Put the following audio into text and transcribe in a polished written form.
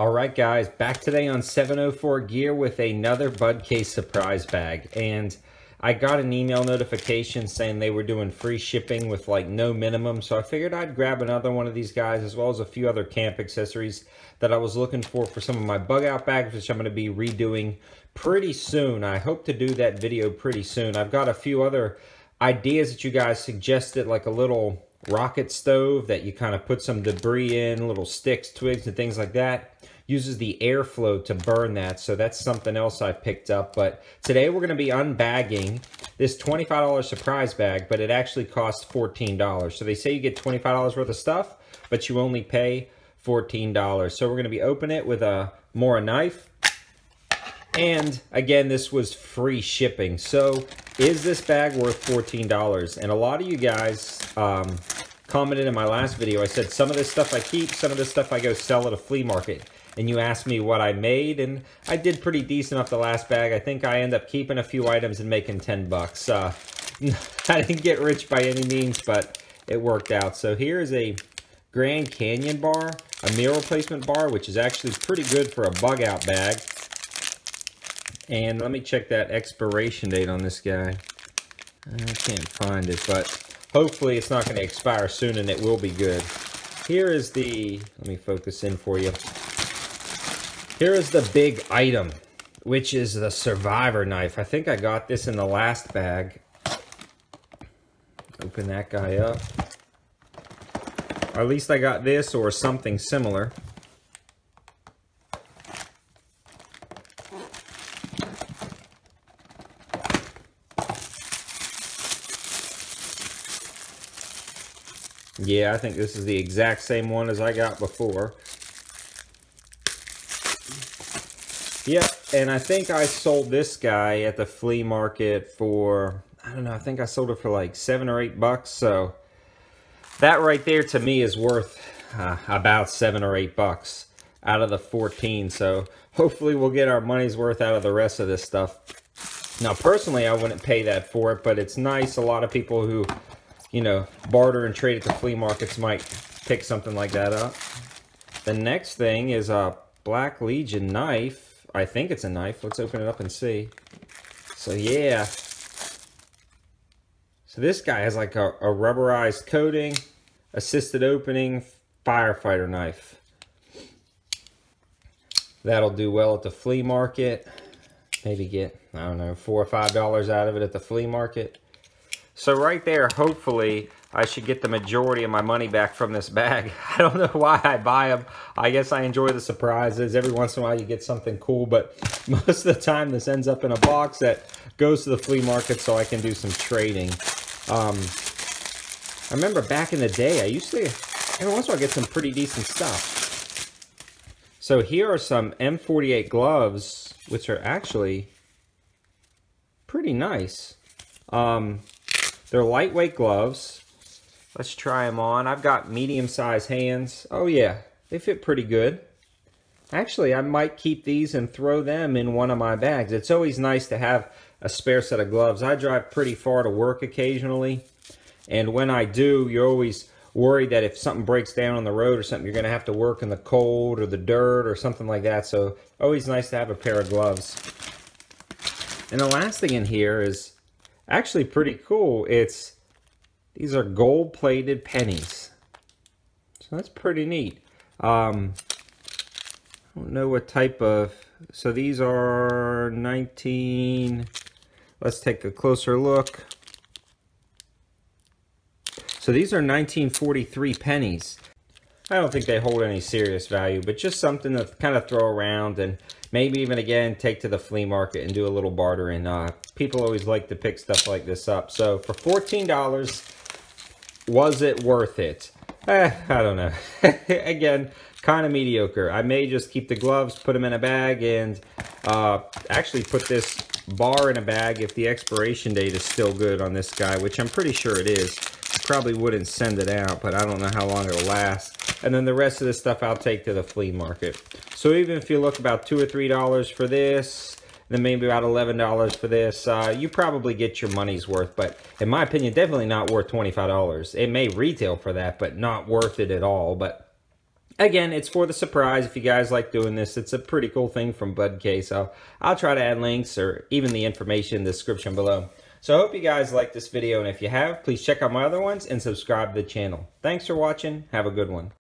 Alright guys, back today on 704 Gear with another BUDK surprise bag. And I got an email notification saying they were doing free shipping with like no minimum. So I figured I'd grab another one of these guys, as well as a few other camp accessories that I was looking for some of my bug out bags, which I'm going to be redoing pretty soon. I hope to do that video pretty soon. I've got a few other ideas that you guys suggested, like a little rocket stove that you kind of put some debris in, little sticks, twigs, and things like that. Uses the airflow to burn that, so that's something else I picked up. But today we're going to be unbagging this $25 surprise bag, but it actually costs $14. So they say you get $25 worth of stuff, but you only pay $14. So we're going to be opening it with a knife. And again, this was free shipping. So is this bag worth $14? And a lot of you guys commented in my last video. I said some of this stuff I keep, some of this stuff I go sell at a flea market. And you asked me what I made, and I did pretty decent off the last bag. I think I end up keeping a few items and making 10 bucks. I didn't get rich by any means, but it worked out. So here's a Grand Canyon bar, a meal replacement bar, which is actually pretty good for a bug out bag. And let me check that expiration date on this guy. I can't find it, but hopefully it's not going to expire soon and it will be good. Here is the, let me focus in for you. Here is the big item, which is the survivor knife. I think I got this in the last bag. Open that guy up. Or at least I got this or something similar. Yeah, I think this is the exact same one as I got before. Yep, and I think I sold this guy at the flea market for, I don't know, I think I sold it for like 7 or 8 bucks. So that right there to me is worth about 7 or 8 bucks out of the 14. So hopefully we'll get our money's worth out of the rest of this stuff. Now, personally, I wouldn't pay that for it, but it's nice. A lot of people who, you know, barter and trade at the flea markets might pick something like that up. The next thing is a Black Legion knife. I think it's a knife. Let's open it up and see. So yeah. So this guy has like a rubberized coating, assisted opening, firefighter knife. That'll do well at the flea market. Maybe get, I don't know, $4 or $5 out of it at the flea market. So right there, hopefully, I should get the majority of my money back from this bag. I don't know why I buy them. I guess I enjoy the surprises. Every once in a while you get something cool, but most of the time this ends up in a box that goes to the flea market so I can do some trading. I remember back in the day, I used to, every once in a while get some pretty decent stuff. So here are some M48 gloves, which are actually pretty nice. They're lightweight gloves. Let's try them on. I've got medium-sized hands. Oh yeah, they fit pretty good. Actually, I might keep these and throw them in one of my bags. It's always nice to have a spare set of gloves. I drive pretty far to work occasionally, and when I do, you're always worried that if something breaks down on the road or something, you're going to have to work in the cold or the dirt or something like that. So always nice to have a pair of gloves. And the last thing in here is actually pretty cool. These are gold-plated pennies. So that's pretty neat. I don't know what type of... So these are 19... Let's take a closer look. So these are 1943 pennies. I don't think they hold any serious value, but just something to kind of throw around and maybe even, again, take to the flea market and do a little bartering. People always like to pick stuff like this up. So for $14, was it worth it? I don't know. Again, kind of mediocre. I may just keep the gloves, put them in a bag, and actually put this bar in a bag if the expiration date is still good on this guy, which I'm pretty sure it is. Probably wouldn't send it out, but I don't know how long it'll last. And then the rest of this stuff I'll take to the flea market. So even if you look about $2 or $3 for this, then maybe about $11 for this, you probably get your money's worth. But in my opinion, definitely not worth $25. It may retail for that, but not worth it at all. But Again, it's for the surprise. If you guys like doing this, it's a pretty cool thing from BUDK. So I'll try to add links or even the information in the description below. So I hope you guys like this video, and if you have, please check out my other ones and subscribe to the channel. Thanks for watching. Have a good one.